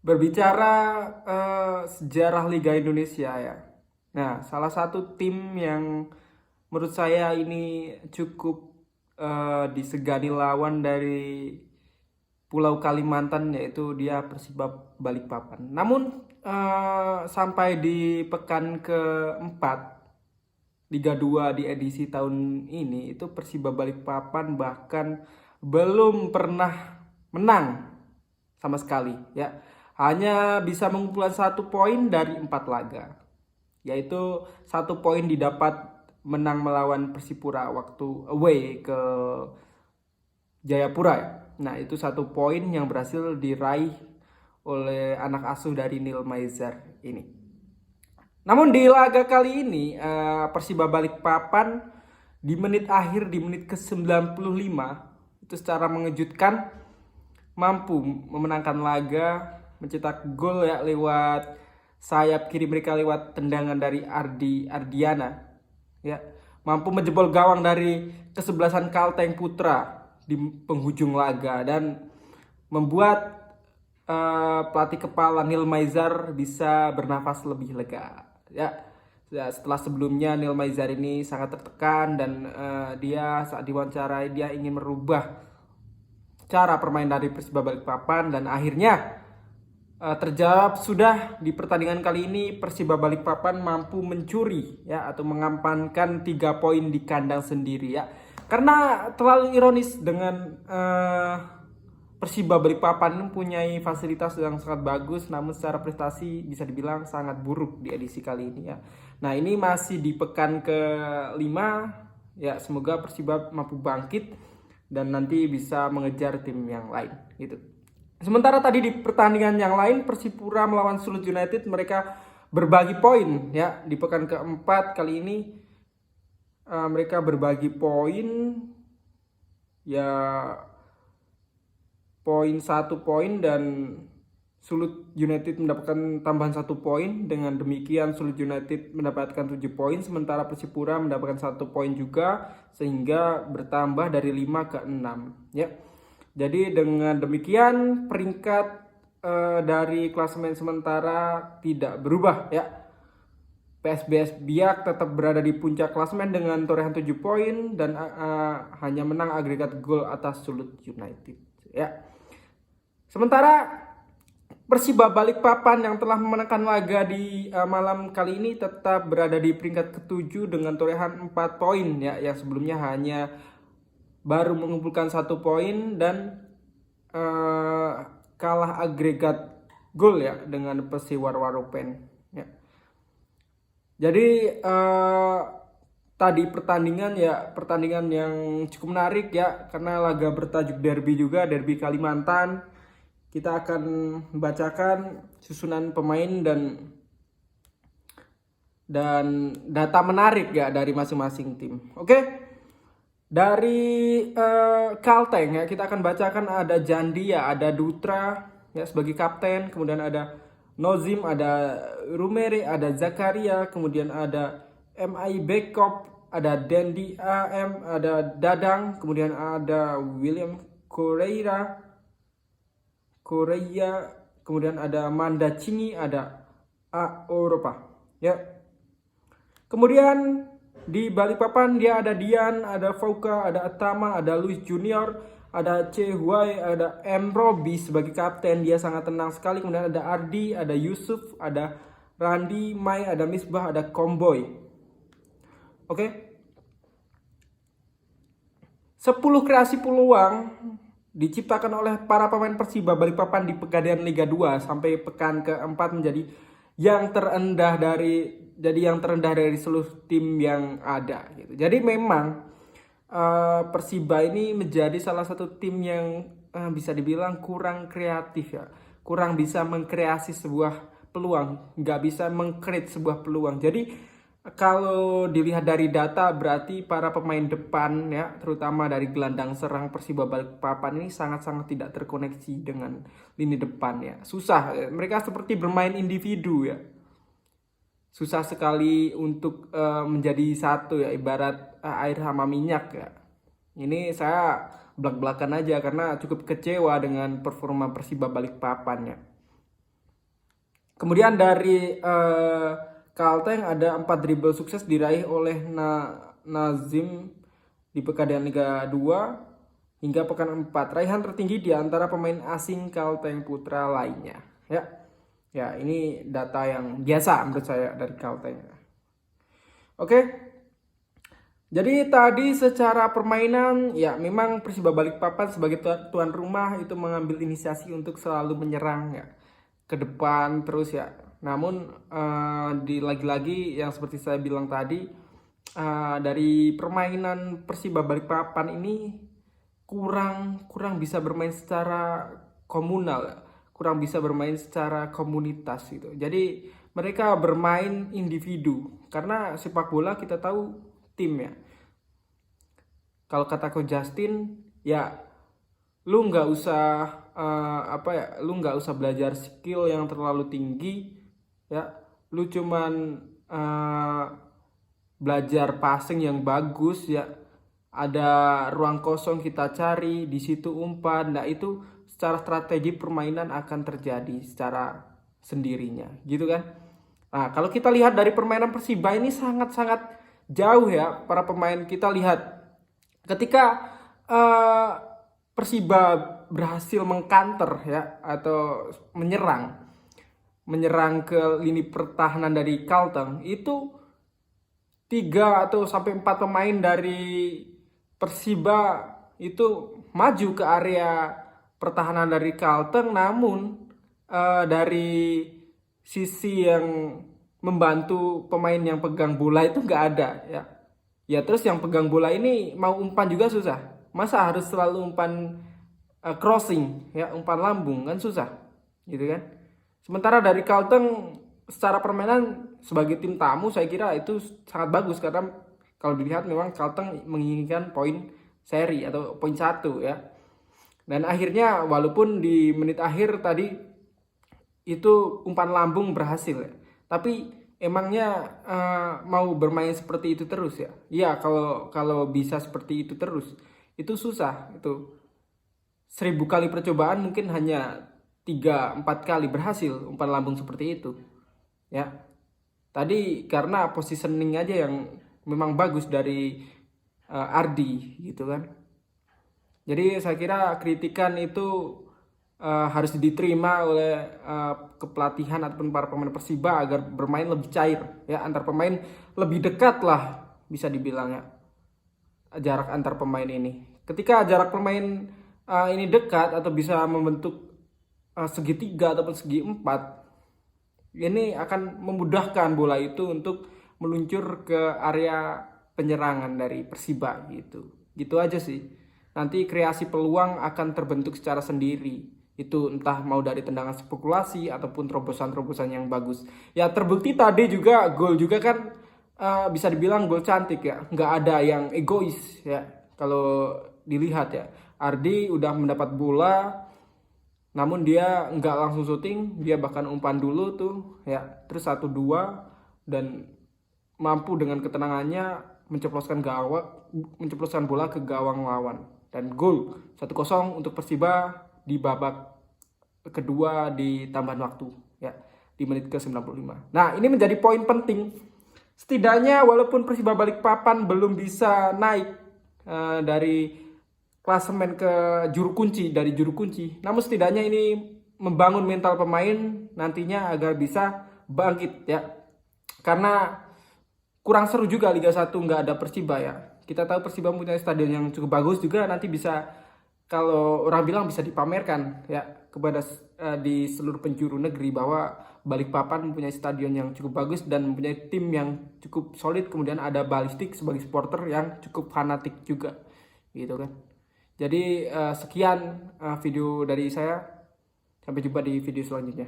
Berbicara sejarah Liga Indonesia ya. Nah, salah satu tim yang menurut saya ini cukup disegani lawan dari Pulau Kalimantan yaitu dia Persiba Balikpapan. Namun sampai di pekan keempat Liga 2 di edisi tahun ini itu Persiba Balikpapan bahkan belum pernah menang sama sekali ya. Hanya bisa mengumpulkan 1 poin dari 4 laga. Yaitu 1 poin didapat menang melawan Persipura waktu away ke Jayapura ya. Nah, itu 1 poin yang berhasil diraih oleh anak asuh dari Neil Maizar ini. Namun di laga kali ini Persiba Balikpapan di menit akhir di menit ke-95 itu secara mengejutkan mampu memenangkan laga, mencetak gol ya lewat sayap kiri mereka lewat tendangan dari Ardiana ya, mampu menjebol gawang dari kesebelasan Kalteng Putra di penghujung laga dan membuat pelatih kepala Neil Maizar bisa bernafas lebih lega ya. Setelah sebelumnya Neil Maizar ini sangat tertekan dan dia saat diwawancarai dia ingin merubah cara permain dari Persiba Balikpapan dan akhirnya terjawab sudah di pertandingan kali ini. Persiba Balikpapan mampu mencuri ya atau mengampankan 3 poin di kandang sendiri ya. Karena terlalu ironis dengan Persiba Balikpapan mempunyai fasilitas yang sangat bagus namun secara prestasi bisa dibilang sangat buruk di edisi kali ini ya. Nah, ini masih di pekan ke-5 ya, semoga Persiba mampu bangkit dan nanti bisa mengejar tim yang lain gitu. Sementara tadi di pertandingan yang lain Persipura melawan Sulut United mereka berbagi poin ya. Di pekan keempat kali ini mereka berbagi poin ya, poin 1 poin dan Sulut United mendapatkan tambahan 1 poin. Dengan demikian Sulut United mendapatkan 7 poin sementara Persipura mendapatkan 1 poin juga sehingga bertambah dari 5 ke 6 ya. Jadi dengan demikian peringkat dari klasemen sementara tidak berubah ya. PSBS Biak tetap berada di puncak klasemen dengan torehan 7 poin dan hanya menang agregat gol atas Sulut United ya. Sementara Persiba Balikpapan yang telah memenangkan laga di malam kali ini tetap berada di peringkat ke-7 dengan torehan 4 poin ya, yang sebelumnya hanya baru mengumpulkan 1 poin dan kalah agregat gol ya dengan Persiwar Warupen ya. Jadi tadi pertandingan yang cukup menarik ya karena laga bertajuk derby juga, derby Kalimantan. Kita akan membacakan susunan pemain dan data menarik ya dari masing-masing tim. Oke. Dari Kalteng ya kita akan bacakan ada Jandia, ada Dutra ya sebagai kapten, kemudian ada Nozim, ada Rumere, ada Zakaria, kemudian ada MI Bekop, ada Dendi AM, ada Dadang, kemudian ada William Korea, kemudian ada Manda Cingi, ada A Europa ya. Kemudian di Balikpapan dia ada Dian, ada Fauka, ada Atama, ada Luis Junior, ada Huai, ada M. Robi sebagai kapten. Dia sangat tenang sekali. Kemudian ada Ardi, ada Yusuf, ada Randi, Mai, ada Misbah, ada Komboy. Oke. 10 kreasi peluang diciptakan oleh para pemain Persiba Balikpapan di Pegadaian Liga 2 sampai pekan keempat menjadi yang terendah dari seluruh tim yang ada gitu. Jadi memang Persiba ini menjadi salah satu tim yang bisa dibilang kurang kreatif ya, kurang bisa mengkreasi sebuah peluang, nggak bisa mengcreate sebuah peluang. Jadi kalau dilihat dari data berarti para pemain depan ya, terutama dari gelandang serang Persiba Balikpapan ini sangat-sangat tidak terkoneksi dengan lini depan ya. Susah, mereka seperti bermain individu ya. Susah sekali untuk menjadi satu ya, ibarat air sama minyak ya. Ini saya belak-belakan aja karena cukup kecewa dengan performa Persiba Balikpapan ya. Kemudian dari Kalteng ada 4 dribble sukses diraih oleh Nazim di Pegadaian Liga 2 hingga pekan 4. Raihan tertinggi di antara pemain asing Kalteng Putra lainnya. Ya, ini data yang biasa menurut saya dari Kalteng. Oke. Jadi tadi secara permainan ya memang Persiba Balikpapan sebagai tuan rumah itu mengambil inisiasi untuk selalu menyerang ya ke depan terus ya. Namun lagi-lagi yang seperti saya bilang tadi dari permainan Persiba Balikpapan ini kurang bisa bermain secara komunal, kurang bisa bermain secara komunitas gitu. Jadi mereka bermain individu karena sepak bola kita tahu tim ya. Kalau kata Coach Justin ya lu nggak usah lu nggak usah belajar skill yang terlalu tinggi ya, lu cuman belajar passing yang bagus ya, ada ruang kosong kita cari di situ umpan. Nah itu secara strategi permainan akan terjadi secara sendirinya gitu kan. Nah kalau kita lihat dari permainan Persiba ini sangat-sangat jauh ya para pemain. Kita lihat ketika Persiba berhasil mengkanter ya atau menyerang ke lini pertahanan dari Kalteng, itu 3 atau sampai 4 pemain dari Persiba itu maju ke area pertahanan dari Kalteng, namun dari sisi yang membantu pemain yang pegang bola itu nggak ada ya. Ya terus yang pegang bola ini mau umpan juga susah. Masa harus selalu umpan crossing ya, umpan lambung kan susah gitu kan. Sementara dari Kalteng secara permainan sebagai tim tamu saya kira itu sangat bagus karena kalau dilihat memang Kalteng menginginkan poin seri atau poin 1 ya. Dan akhirnya walaupun di menit akhir tadi itu umpan lambung berhasil ya. Tapi emangnya mau bermain seperti itu terus ya? Iya, kalau bisa seperti itu terus itu susah. Itu 1000 kali percobaan mungkin hanya 3-4 kali berhasil umpan lambung seperti itu. Ya. Tadi karena positioning aja yang memang bagus dari Ardi gitu kan. Jadi saya kira kritikan itu harus diterima oleh kepelatihan ataupun para pemain Persiba agar bermain lebih cair ya, antar pemain lebih dekat lah bisa dibilang ya jarak antar pemain ini. Ketika jarak pemain ini dekat atau bisa membentuk segitiga ataupun segi 4, ini akan memudahkan bola itu untuk meluncur ke area penyerangan dari Persiba gitu. Gitu aja sih. Nanti kreasi peluang akan terbentuk secara sendiri. Itu entah mau dari tendangan spekulasi ataupun terobosan-terobosan yang bagus. Ya terbukti tadi juga gol juga kan bisa dibilang gol cantik ya. Nggak ada yang egois ya. Kalau dilihat ya. Ardi udah mendapat bola, namun dia nggak langsung syuting. Dia bahkan umpan dulu tuh ya. Terus 1-2 dan mampu dengan ketenangannya menceploskan bola ke gawang lawan. Dan gol 1-0 untuk Persiba di babak kedua di tambahan waktu ya di menit ke-95. Nah, ini menjadi poin penting. Setidaknya walaupun Persiba Balikpapan belum bisa naik dari klasemen ke juru kunci, namun setidaknya ini membangun mental pemain nantinya agar bisa bangkit ya. Karena kurang seru juga Liga 1 nggak ada Persiba ya. Kita tahu Persiba punya stadion yang cukup bagus juga, nanti bisa kalau orang bilang bisa dipamerkan ya kepada di seluruh penjuru negeri bahwa Balikpapan mempunyai stadion yang cukup bagus dan mempunyai tim yang cukup solid. Kemudian ada Balistik sebagai supporter yang cukup fanatik juga gitu kan. Jadi sekian video dari saya, sampai jumpa di video selanjutnya.